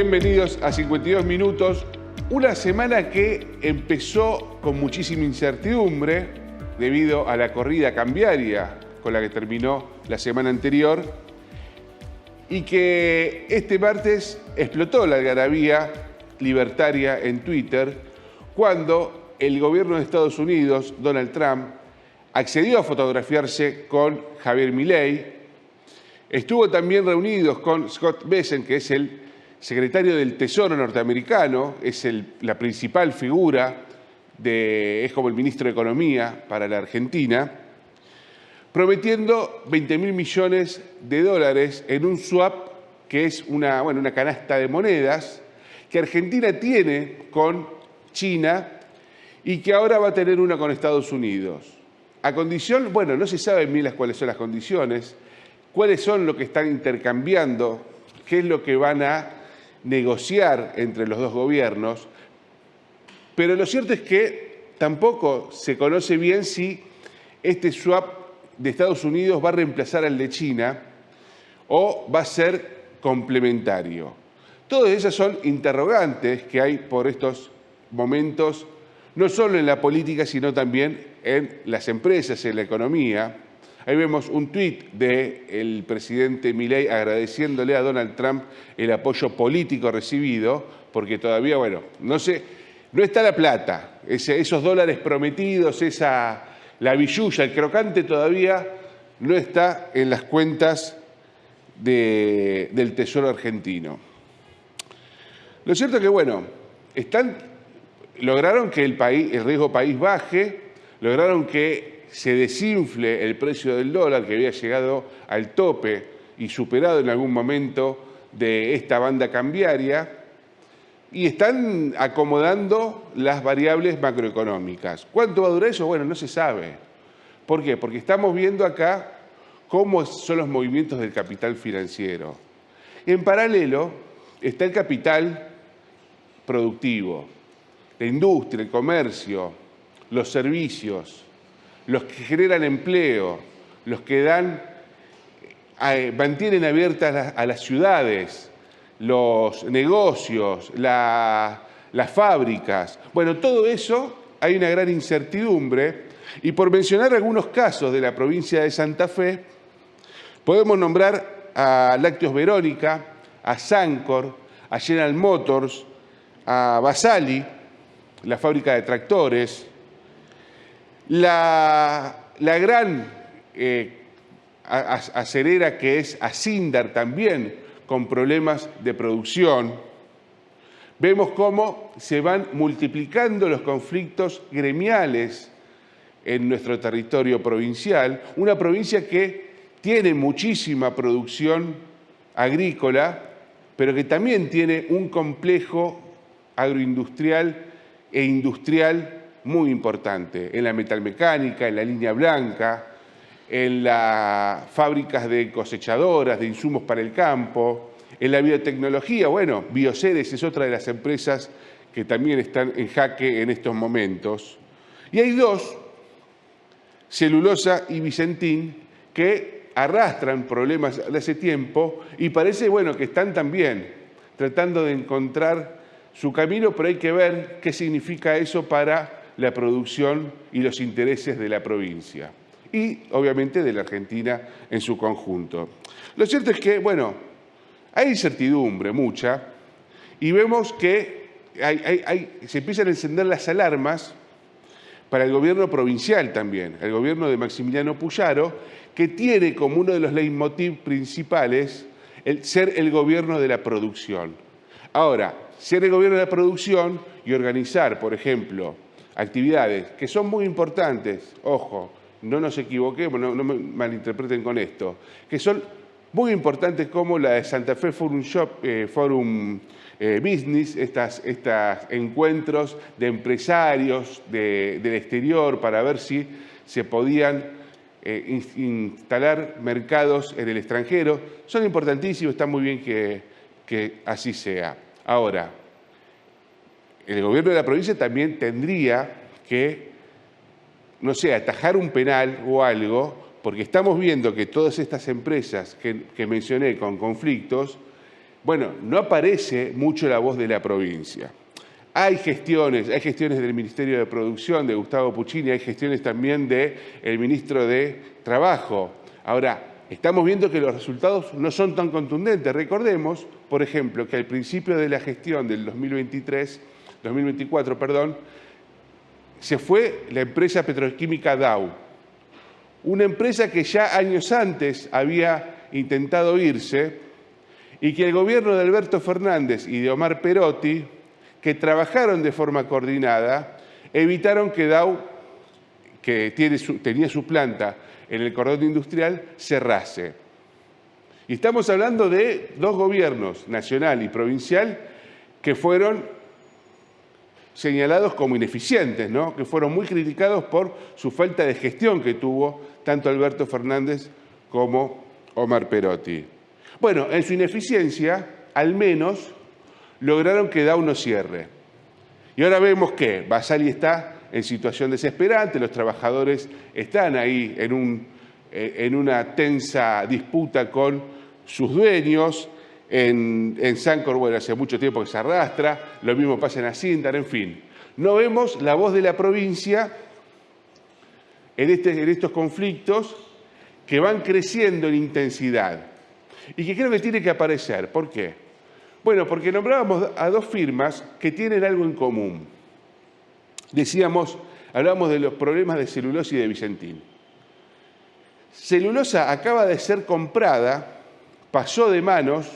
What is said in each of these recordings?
Bienvenidos a 52 minutos. Una semana que empezó con muchísima incertidumbre debido a la corrida cambiaria con la que terminó la semana anterior y que este martes explotó la algarabía libertaria en Twitter cuando el gobierno de Estados Unidos, Donald Trump, accedió a fotografiarse con Javier Milei. Estuvo también reunidos con Scott Bessent, que es el secretario del Tesoro norteamericano, es la principal figura, es como el ministro de Economía para la Argentina, prometiendo 20.000 millones de dólares en un swap que es una canasta de monedas que Argentina tiene con China y que ahora va a tener una con Estados Unidos. A condición, no se saben bien cuáles son las condiciones, cuáles son lo que están intercambiando, qué es lo que van a negociar entre los dos gobiernos, pero lo cierto es que tampoco se conoce bien si este swap de Estados Unidos va a reemplazar al de China o va a ser complementario. Todas esas son interrogantes que hay por estos momentos, no solo en la política, sino también en las empresas, en la economía. Ahí vemos un tuit del presidente Milei agradeciéndole a Donald Trump el apoyo político recibido, porque todavía, no está la plata, esos dólares prometidos, la billulla, el crocante todavía no está en las cuentas del Tesoro argentino. Lo cierto es que, lograron que el riesgo país baje, lograron que se desinfle el precio del dólar, que había llegado al tope y superado en algún momento de esta banda cambiaria, y están acomodando las variables macroeconómicas. ¿Cuánto va a durar eso? No se sabe. ¿Por qué? Porque estamos viendo acá cómo son los movimientos del capital financiero. En paralelo está el capital productivo, la industria, el comercio, los servicios, los que generan empleo, los que mantienen abiertas a las ciudades, los negocios, las fábricas. Todo eso hay una gran incertidumbre. Y por mencionar algunos casos de la provincia de Santa Fe, podemos nombrar a Lácteos Verónica, a Sancor, a General Motors, a Basali, la fábrica de tractores, la gran acerera que es Asindar también con problemas de producción. Vemos cómo se van multiplicando los conflictos gremiales en nuestro territorio provincial, una provincia que tiene muchísima producción agrícola, pero que también tiene un complejo agroindustrial e industrial muy importante, en la metalmecánica, en la línea blanca, en las fábricas de cosechadoras, de insumos para el campo, en la biotecnología. Bioceres es otra de las empresas que también están en jaque en estos momentos. Y hay dos, Celulosa y Vicentín, que arrastran problemas de hace tiempo y parece, que están también tratando de encontrar su camino, pero hay que ver qué significa eso para la producción y los intereses de la provincia y, obviamente, de la Argentina en su conjunto. Lo cierto es que, hay incertidumbre mucha y vemos que se empiezan a encender las alarmas para el gobierno provincial también, el gobierno de Maximiliano Puyaro, que tiene como uno de los leitmotiv principales ser el gobierno de la producción. Ahora, ser el gobierno de la producción y organizar, por ejemplo, actividades que son muy importantes, ojo, no nos equivoquemos, no me malinterpreten con esto, que son muy importantes como la de Santa Fe Forum Business, estos encuentros de empresarios del exterior para ver si se podían instalar mercados en el extranjero. Son importantísimos, está muy bien que así sea. Ahora, el gobierno de la provincia también tendría que, atajar un penal o algo, porque estamos viendo que todas estas empresas que mencioné con conflictos, Bueno, no aparece mucho la voz de la provincia. Hay gestiones del Ministerio de Producción, de Gustavo Puccini, hay gestiones también del ministro de Trabajo. Ahora, estamos viendo que los resultados no son tan contundentes. Recordemos, por ejemplo, que al principio de la gestión del 2024, se fue la empresa petroquímica Dow, una empresa que ya años antes había intentado irse y que el gobierno de Alberto Fernández y de Omar Perotti, que trabajaron de forma coordinada, evitaron que Dow, que tenía su planta en el cordón industrial, cerrase. Y estamos hablando de dos gobiernos, nacional y provincial, que fueron señalados como ineficientes, ¿no? Que fueron muy criticados por su falta de gestión que tuvo tanto Alberto Fernández como Omar Perotti. Bueno, en su ineficiencia, al menos, lograron que Dow no cierre. Y ahora vemos que Basali está en situación desesperante, los trabajadores están ahí en una tensa disputa con sus dueños. En Sancor, bueno, hace mucho tiempo que se arrastra, lo mismo pasa en Acindar, en fin. No vemos la voz de la provincia en estos conflictos que van creciendo en intensidad y que creo que tiene que aparecer. ¿Por qué? Bueno, porque nombrábamos a dos firmas que tienen algo en común. Hablábamos de los problemas de Celulosa y de Vicentín. Celulosa acaba de ser comprada, pasó de manos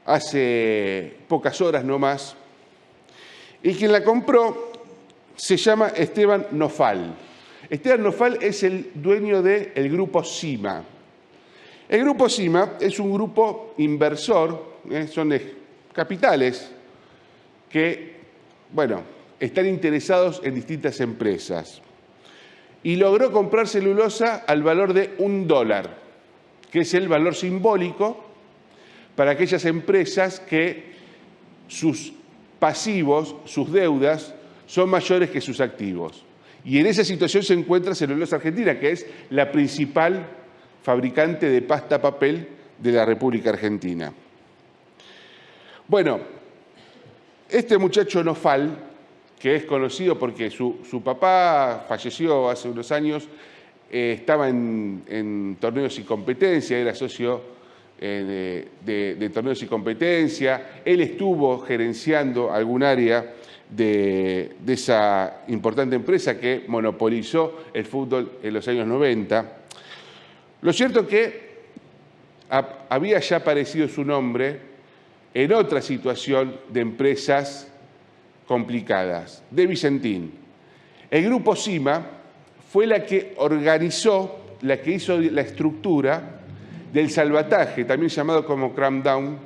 hace pocas horas no más, y quien la compró se llama Esteban Nofal. Esteban Nofal es el dueño del grupo CIMA. El grupo CIMA es un grupo inversor, son capitales que, bueno, están interesados en distintas empresas. Y logró comprar Celulosa al valor de $1, que es el valor simbólico para aquellas empresas que sus pasivos, sus deudas, son mayores que sus activos. Y en esa situación se encuentra Celulosa Argentina, que es la principal fabricante de pasta papel de la República Argentina. Bueno, este muchacho Nofal, que es conocido porque su papá falleció hace unos años, estaba en torneos y competencia, era socio de torneos y competencia. Él estuvo gerenciando algún área de esa importante empresa que monopolizó el fútbol en los años 90. Lo cierto es que había ya aparecido su nombre en otra situación de empresas complicadas, de Vicentín. El grupo CIMA fue la que organizó, la que hizo la estructura del salvataje, también llamado como cramdown,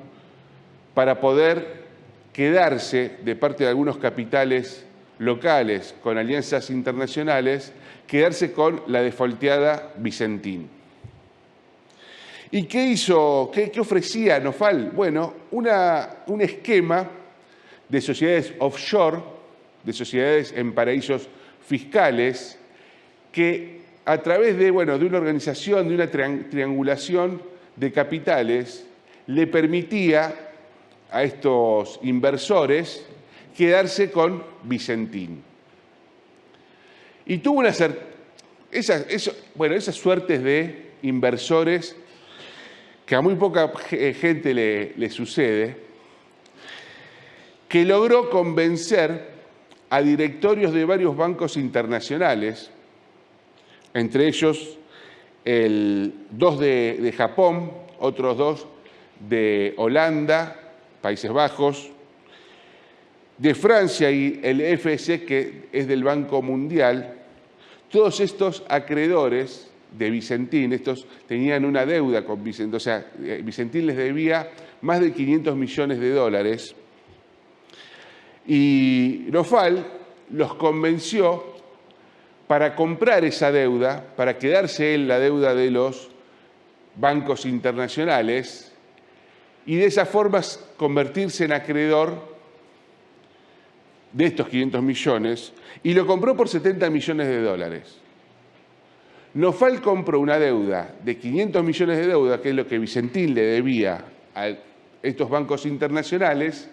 para poder quedarse de parte de algunos capitales locales con alianzas internacionales, quedarse con la defaulteada Vicentín. ¿Y qué hizo? ¿Qué ofrecía Nofal? Bueno, un esquema de sociedades offshore, de sociedades en paraísos fiscales, que a través de una organización, de una triangulación de capitales, le permitía a estos inversores quedarse con Vicentín. Y tuvo esas suertes de inversores que a muy poca gente le sucede, que logró convencer a directorios de varios bancos internacionales, entre ellos dos de Japón, otros dos de Holanda, Países Bajos, de Francia y el FSC, que es del Banco Mundial. Todos estos acreedores de Vicentín, estos tenían una deuda con Vicentín, o sea, Vicentín les debía más de $500 millones, y Nofal los convenció para comprar esa deuda, para quedarse él la deuda de los bancos internacionales y de esa forma convertirse en acreedor de estos 500 millones, y lo compró por $70 millones. Nofal compró una deuda de 500 millones de deuda, que es lo que Vicentín le debía al estos bancos internacionales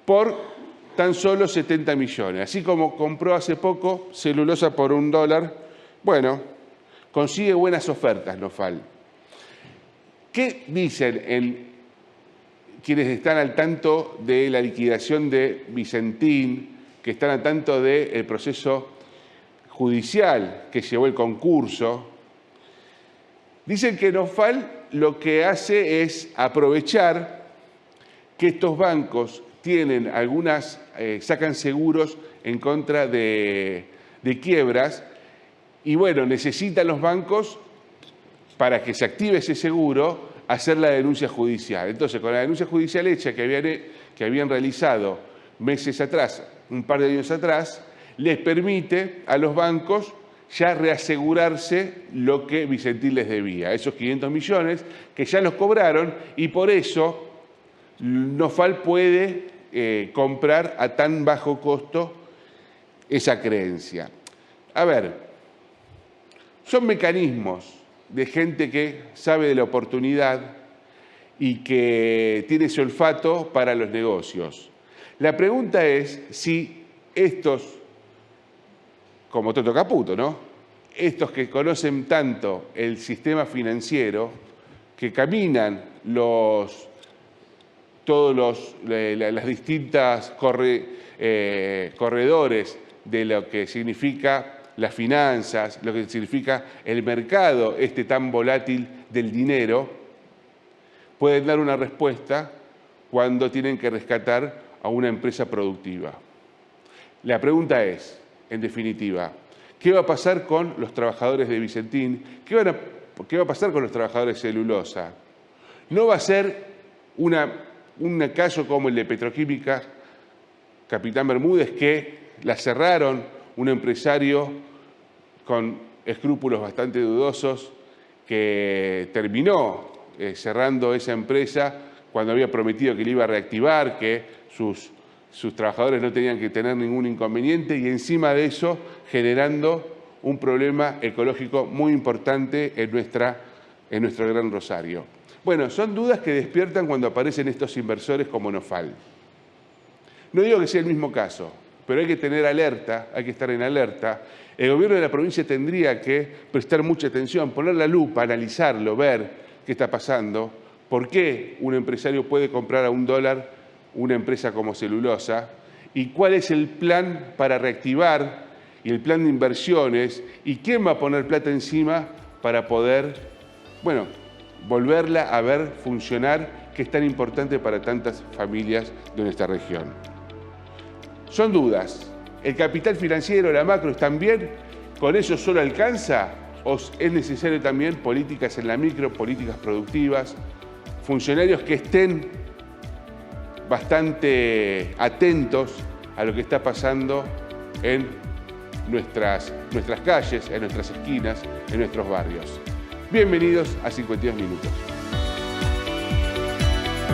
por tan solo 70 millones. Así como compró hace poco Celulosa por $1, bueno, consigue buenas ofertas Nofal. ¿Qué dicen quienes están al tanto de la liquidación de Vicentín, que están al tanto del proceso judicial que llevó el concurso? Dicen que Nofal lo que hace es aprovechar que estos bancos tienen sacan seguros en contra de quiebras y bueno, necesitan los bancos para que se active ese seguro hacer la denuncia judicial. Entonces, con la denuncia judicial hecha que habían realizado meses atrás, un par de años atrás, les permite a los bancos ya reasegurarse lo que Vicentín les debía, esos 500 millones que ya los cobraron y por eso Nofal puede comprar a tan bajo costo esa creencia. A ver, son mecanismos de gente que sabe de la oportunidad y que tiene ese olfato para los negocios. La pregunta es si estos, como Toto Caputo, ¿no? Estos que conocen tanto el sistema financiero, que caminan todos las distintas corredores de lo que significa las finanzas, lo que significa el mercado tan volátil del dinero, pueden dar una respuesta cuando tienen que rescatar a una empresa productiva. La pregunta es, en definitiva, ¿qué va a pasar con los trabajadores de Vicentín? ¿Qué va a pasar con los trabajadores de Celulosa? ¿No va a ser un caso como el de Petroquímica Capitán Bermúdez, que la cerraron un empresario con escrúpulos bastante dudosos que terminó cerrando esa empresa cuando había prometido que le iba a reactivar, que sus trabajadores no tenían que tener ningún inconveniente y encima de eso generando un problema ecológico muy importante en nuestro Gran Rosario? Bueno, son dudas que despiertan cuando aparecen estos inversores como Nofal. No digo que sea el mismo caso, pero hay que tener alerta, hay que estar en alerta. El gobierno de la provincia tendría que prestar mucha atención, poner la lupa, analizarlo, ver qué está pasando, por qué un empresario puede comprar a $1 una empresa como Celulosa y cuál es el plan para reactivar y el plan de inversiones y quién va a poner plata encima para poder, bueno, volverla a ver funcionar, que es tan importante para tantas familias de nuestra región. Son dudas. ¿El capital financiero, la macro, están bien? ¿Con eso solo alcanza? ¿O es necesario también políticas en la micro, políticas productivas, funcionarios que estén bastante atentos a lo que está pasando en nuestras calles, en nuestras esquinas, en nuestros barrios? Bienvenidos a 52 Minutos.